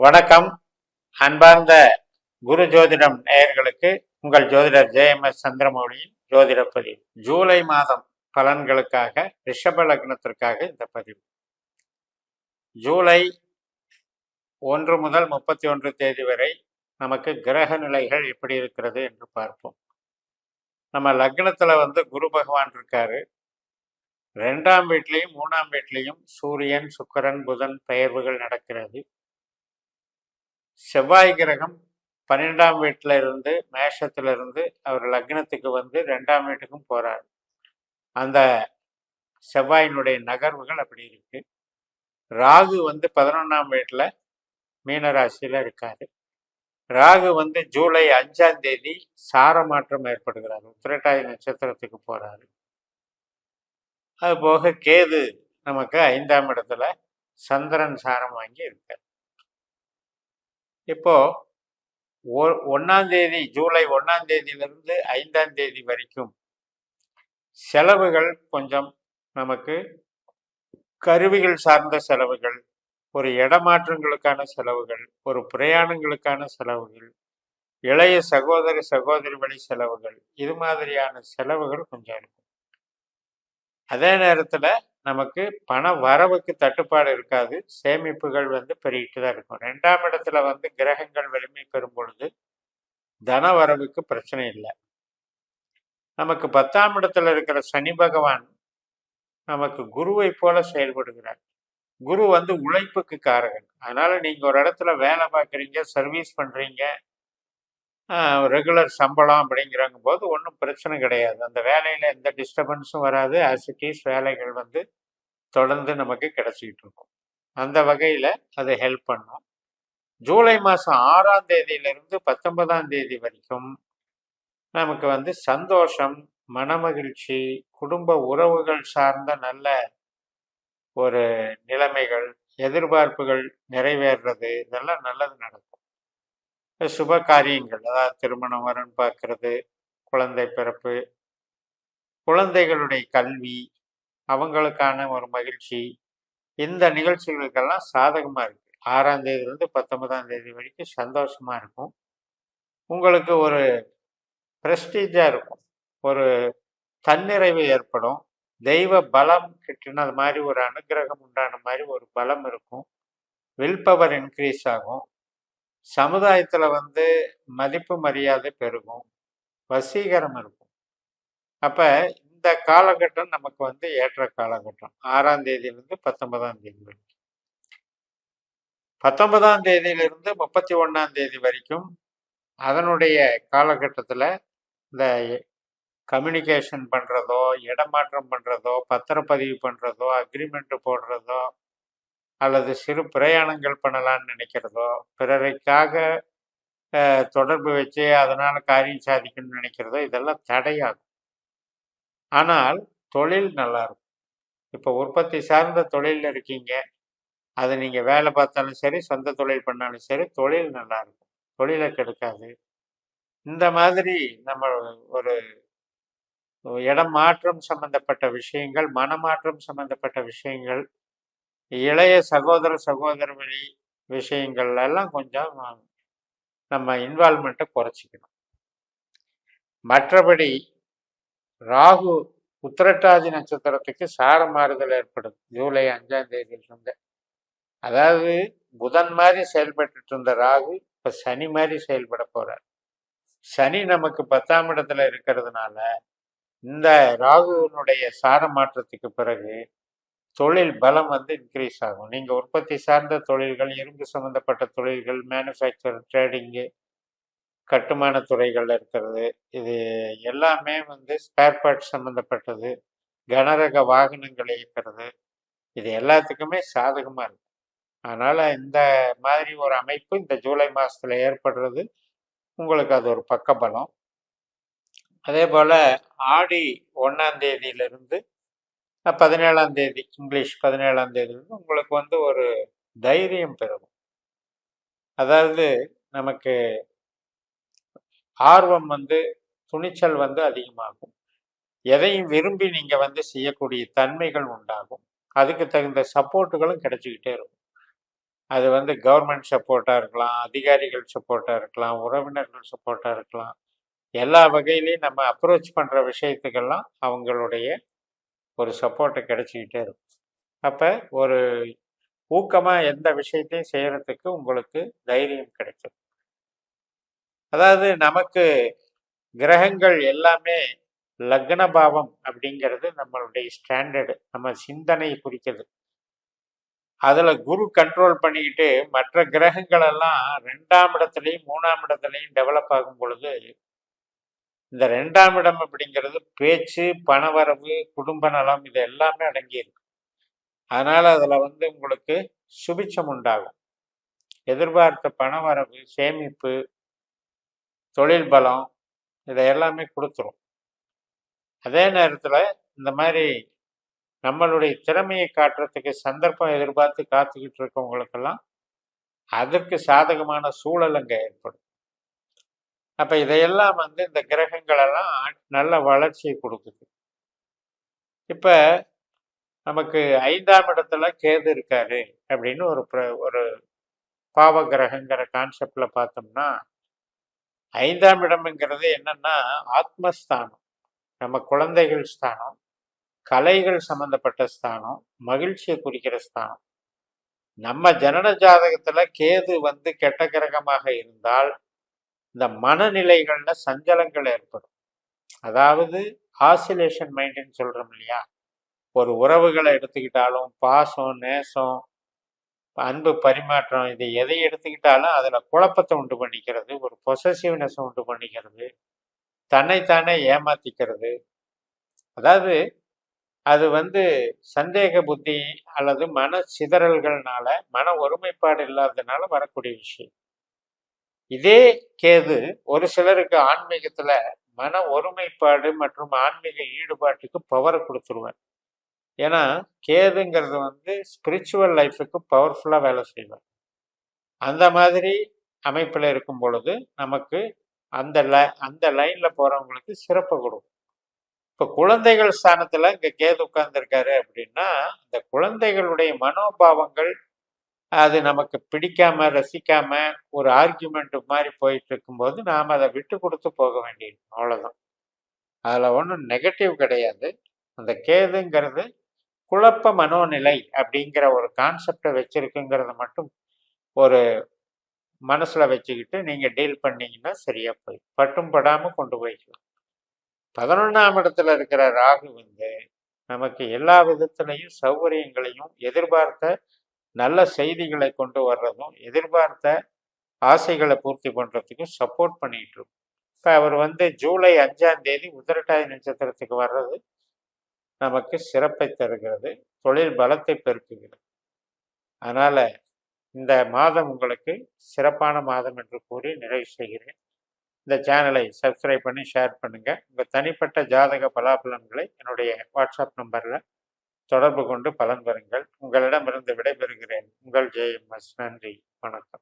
வணக்கம். அன்பார்ந்த குரு ஜோதிடம் நேயர்களுக்கு உங்கள் ஜோதிடர் ஜே.எம்.எஸ். சந்திரமௌலியின் ஜோதிட பதிவு. ஜூலை மாதம் பலன்களுக்காக ரிஷப லக்னத்திற்காக இந்த பதிவு. ஜூலை 1 முதல் 31 தேதி வரை நமக்கு கிரக நிலைகள் எப்படி இருக்கிறது என்று பார்ப்போம். நம்ம லக்னத்துல குரு பகவான் இருக்காரு. 2ஆம் வீட்லையும் 3ஆம் வீட்லையும் சூரியன், சுக்கிரன், புதன் பெயர்வுகள் நடக்கிறது. செவ்வாய் கிரகம் 12ஆம் வீட்டில இருந்து மேஷத்திலிருந்து அவர் லக்னத்துக்கு 2ஆம் வீட்டுக்கும் போறார். அந்த செவ்வாயினுடைய நகர்வுகள் அப்படி இருக்கு. ராகு 11ஆம் வீட்டில் மீனராசியில் இருக்காரு. ராகு ஜூலை 5ஆம் தேதி சார மாற்றம் ஏற்படுகிறார். உத்திரட்டாதி நட்சத்திரத்துக்கு போறாரு. அது போக கேது நமக்கு 5ஆம் இடத்துல சந்திரன் சாரம் வாங்கி இருக்கார். இப்போ 1ஆம் தேதி ஜூலை 1ஆம் தேதியிலிருந்து 5ஆம் தேதி வரைக்கும் செலவுகள் கொஞ்சம் நமக்கு கருவிகள் சார்ந்த செலவுகள், ஒரு இடமாற்றங்களுக்கான செலவுகள், ஒரு பிரயாணங்களுக்கான செலவுகள், இளைய சகோதரி வழி செலவுகள், இது மாதிரியான செலவுகள் கொஞ்சம் இருக்கும். அதே நேரத்தில் நமக்கு பண வரவுக்கு தட்டுப்பாடு இருக்காது. சேமிப்புகள் பெருகிட்டு தான் இருக்கும். 2ஆம் இடத்துல கிரகங்கள் வலிமை பெறும் பொழுது தன வரவுக்கு பிரச்சனை இல்லை. நமக்கு 10ஆம் இடத்துல இருக்கிற சனி பகவான் நமக்கு குருவை போல செயல்படுகிறார். குரு உழைப்புக்கு காரகன். அதனால நீங்க ஒரு இடத்துல வேலை பார்க்குறீங்க, சர்வீஸ் பண்றீங்க, ரெகுலர் சம்பளம் அப்படிங்கிறாங்க போது ஒன்றும் பிரச்சனை கிடையாது. அந்த வேலையில் எந்த டிஸ்டர்பன்ஸும் வராது. ஆசிட்டிஸ் வேலைகள் தொடர்ந்து நமக்கு கிடைச்சிக்கிட்டு இருக்கும். அந்த வகையில் அது ஹெல்ப் பண்ணும். ஜூலை மாதம் 6ஆம் தேதியிலிருந்து 19ஆம் தேதி வரைக்கும் நமக்கு சந்தோஷம், மனமகிழ்ச்சி, குடும்ப உறவுகள் சார்ந்த நல்ல ஒரு நிலைமைகள், எதிர்பார்ப்புகள் நிறைவேறது, இதெல்லாம் நல்லது நடக்கும். சுப காரியங்கள், அதாவது திருமணம் வரன் பார்க்கறது, குழந்தை பிறப்பு, குழந்தைகளுடைய கல்வி, அவங்களுக்கான ஒரு மகிழ்ச்சி, இந்த நிகழ்ச்சிகளுக்கெல்லாம் சாதகமாக இருக்கு. 6ஆம் தேதியிலிருந்து 19ஆம் தேதி வரைக்கும் சந்தோஷமா இருக்கும். உங்களுக்கு ஒரு பிரஸ்டீஜாக இருக்கும், ஒரு தன்னிறைவு ஏற்படும், தெய்வ பலம் கிட்டினது மாதிரி ஒரு அனுகிரகம் உண்டான மாதிரி ஒரு பலம் இருக்கும். வில் பவர் இன்க்ரீஸ் ஆகும். சமுதாயத்தில் மதிப்பு மரியாதை பெருகும், வசீகரம் இருக்கும். அப்போ இந்த காலகட்டம் நமக்கு ஏற்ற காலகட்டம். 6ஆம் தேதியிலிருந்து 19ஆம் தேதி வரைக்கும். 19ஆம் தேதியிலிருந்து 31ஆம் தேதி வரைக்கும் அதனுடைய காலகட்டத்தில் இந்த கம்யூனிகேஷன் பண்ணுறதோ, இடமாற்றம் பண்ணுறதோ, பத்திரப்பதிவு பண்ணுறதோ, அக்ரிமெண்ட் போடுறதோ, அல்லது சிறு பிரயாணங்கள் பண்ணலான்னு நினைக்கிறதோ, பிறரைக்காக தொடர்பு வச்சு அதனால் காரியம் சாதிக்கணும்னு நினைக்கிறதோ, இதெல்லாம் தடையாகும். ஆனால் தொழில் நல்லா இருக்கும். இப்போ உற்பத்தி சார்ந்த தொழிலில் இருக்கீங்க, அதை நீங்கள் வேலை பார்த்தாலும் சரி, சொந்த தொழில் பண்ணாலும் சரி, தொழில் நல்லா இருக்கும், தொழிலை கெடுக்காது. இந்த மாதிரி நம்ம ஒரு இடம் மாற்றம் சம்பந்தப்பட்ட விஷயங்கள், மனமாற்றம் சம்பந்தப்பட்ட விஷயங்கள், இளைய சகோதர வழி விஷயங்கள் எல்லாம் கொஞ்சம் நம்ம இன்வால்மெண்ட்டை குறைச்சிக்கணும். மற்றபடி ராகு உத்திரட்டாதி நட்சத்திரத்துக்கு சார மாறுதல் ஏற்படுது ஜூலை 5ஆம் தேதியிலிருந்து. அதாவது புதன் மாதிரி செயல்பட்டு இருந்த ராகு இப்ப சனி மாதிரி செயல்பட போறார். சனி நமக்கு 10ஆம் இடத்துல இருக்கிறதுனால இந்த ராகுனுடைய சார மாற்றத்துக்கு பிறகு தொழில் பலம் இன்க்ரீஸ் ஆகும். நீங்க உற்பத்தி சார்ந்த தொழில்கள், இரும்பு சம்பந்தப்பட்ட தொழில்கள், மேனுஃபேக்சர், ட்ரேடிங்கு, கட்டுமான துறைகள் இருக்கிறது, இது எல்லாமே ஸ்பேர் பார்ட்ஸ் சம்மந்தப்பட்டது, கனரக வாகனங்கள் இயக்கிறது, இது எல்லாத்துக்குமே சாதகமாக இருக்கும். அதனால் இந்த மாதிரி ஒரு அமைப்பு இந்த ஜூலை மாதத்தில் ஏற்படுறது உங்களுக்கு அது ஒரு பக்கபலம். அதே போல் ஆடி 1ஆம் தேதியிலிருந்து 17ஆம் தேதி, இங்கிலீஷ் 17ஆம் தேதியிலிருந்து உங்களுக்கு ஒரு தைரியம் பெருகும். அதாவது நமக்கு ஆர்வம் துணிச்சல் அதிகமாகும். எதையும் விரும்பி நீங்க செய்யக்கூடிய தன்மைகள் உண்டாகும். அதுக்கு தகுந்த சப்போர்ட்டுகளும் கிடைச்சிக்கிட்டே இருக்கும். அது வந்து கவர்மெண்ட் சப்போர்ட்டாக இருக்கலாம், அதிகாரிகள் சப்போர்ட்டாக இருக்கலாம், உறவினர்கள் சப்போர்ட்டாக இருக்கலாம். எல்லா வகையிலையும் நம்ம அப்ரோச் பண்ணுற விஷயத்துக்கெல்லாம் அவங்களுடைய ஒரு சப்போர்ட்டு கிடைச்சிக்கிட்டே இருக்கும். அப்போ ஒரு ஊக்கமாக எந்த விஷயத்தையும் செய்கிறதுக்கு உங்களுக்கு தைரியம் கிடைக்கும். அதாவது நமக்கு கிரகங்கள் எல்லாமே லக்ன பாவம் அப்படிங்கிறது நம்மளுடைய ஸ்டாண்டர்டு, நம்ம சிந்தனை குறிக்கிறது. அதில் குரு கண்ட்ரோல் பண்ணிக்கிட்டு மற்ற கிரகங்கள் எல்லாம் 2ஆம் இடத்துலையும் 3ஆம் இடத்துலையும் டெவலப் ஆகும் பொழுது, இந்த 2ஆம் இடம் அப்படிங்கிறது பேச்சு, பணவரவு, குடும்ப நலம் இது எல்லாமே அடங்கியிருக்கு. அதனால அதில் வந்து உங்களுக்கு சுபிட்சம் உண்டாகும். எதிர்பார்த்த பணவரவு, சேமிப்பு, தொழில் பலம் இதை எல்லாமே கொடுத்துரும். அதே நேரத்தில் இந்த மாதிரி நம்மளுடைய திறமையை காட்டுறதுக்கு சந்தர்ப்பம் எதிர்பார்த்து காத்துக்கிட்டு இருக்கவங்களுக்கெல்லாம் அதற்கு சாதகமான சூழல் அங்கே ஏற்படும். அப்போ இதையெல்லாம் வந்து இந்த கிரகங்கள் எல்லாம் நல்ல வளர்ச்சியை கொடுக்குது. இப்போ நமக்கு 5ஆம் இடத்துல கேது இருக்காரு அப்படின்னு ஒரு பாவ கிரகங்கிற கான்செப்ட்ல பார்த்தோம்னா, 5ஆம் இடம்ங்கிறது என்னன்னா ஆத்மஸ்தானம், நம்ம குழந்தைகள் ஸ்தானம், கலைகள் சம்பந்தப்பட்ட ஸ்தானம், மகிழ்ச்சியை குறிக்கிற ஸ்தானம். நம்ம ஜனன ஜாதகத்துல கேது வந்து கெட்ட கிரகமாக இருந்தால் இந்த மனநிலைகள்ல சஞ்சலங்கள் ஏற்படும். அதாவது ஆசிலேஷன் மைண்டுன்னு சொல்றோம் இல்லையா, ஒரு உறவுகளை எடுத்துக்கிட்டாலும் பாசம், நேசம், அன்பு பரிமாற்றம், இது எதை எடுத்துக்கிட்டாலும் அதுல குழப்பத்தை உண்டு பண்ணிக்கிறது, ஒரு பொசசிவ்னஸ் உண்டு பண்ணிக்கிறது, தன்னைத்தானே ஏமாத்திக்கிறது. அதாவது அது வந்து சந்தேக புத்தி அல்லது மன சிதறல்கள்னால, மன ஒருமைப்பாடு இல்லாததுனால வரக்கூடிய விஷயம். இதே கேது ஒரு சிலருக்கு ஆன்மீகத்துல மன ஒருமைப்பாடு மற்றும் ஆன்மீக ஈடுபாட்டுக்கு பவரை கொடுத்துருவார். ஏன்னா கேதுங்கிறது வந்து ஸ்பிரிச்சுவல் லைஃபுக்கு பவர்ஃபுல்லாக வேலை செய்வார். அந்த மாதிரி அமைப்பில் இருக்கும் பொழுது நமக்கு அந்த லைனில் போகிறவங்களுக்கு சிறப்பு கொடுக்கும். இப்போ குழந்தைகள் ஸ்தானத்தில் இங்கே கேது உட்கார்ந்துருக்காரு அப்படின்னா, இந்த குழந்தைகளுடைய மனோபாவங்கள் அது நமக்கு பிடிக்காம ரசிக்காம ஒரு ஆர்கியூமெண்ட் மாதிரி போயிட்டு இருக்கும்போது நாம் அதை விட்டு கொடுத்து போக வேண்டியது, அவ்வளோதான். அதில் ஒன்றும் நெகட்டிவ் கிடையாது. அந்த கேதுங்கிறது குழப்ப மனோநிலை அப்படிங்கிற ஒரு கான்செப்டை வச்சிருக்குங்கிறத மட்டும் ஒரு மனசுல வச்சுக்கிட்டு நீங்க டீல் பண்ணீங்கன்னா சரியா போய் பட்டும் படாம கொண்டு போய்க்கலாம். 11ஆம் இடத்துல இருக்கிற ராகு வந்து நமக்கு எல்லா விதத்திலையும் சௌகரியங்களையும், எதிர்பார்த்த நல்ல செய்திகளை கொண்டு வர்றதும், எதிர்பார்த்த ஆசைகளை பூர்த்தி பண்றதுக்கும் சப்போர்ட் பண்ணிட்டு இருக்கும். இப்போ அவர் வந்து ஜூலை 5ஆம் தேதி உத்திரட்டாதி நட்சத்திரத்துக்கு வர்றது நமக்கு சிறப்பை தருகிறது, தொழில் பலத்தை பெருக்குகிறது. அதனால இந்த மாதம் உங்களுக்கு சிறப்பான மாதம் என்று கூறி நிறைவு செய்கிறேன். இந்த சேனலை சப்ஸ்கிரைப் பண்ணி ஷேர் பண்ணுங்க. உங்கள் தனிப்பட்ட ஜாதக பலாபலன்களை என்னுடைய வாட்ஸ்அப் நம்பரில் தொடர்பு கொண்டு பலன் பெறுங்கள். உங்களிடமிருந்து விடைபெறுகிறேன். உங்கள் JMS. நன்றி, வணக்கம்.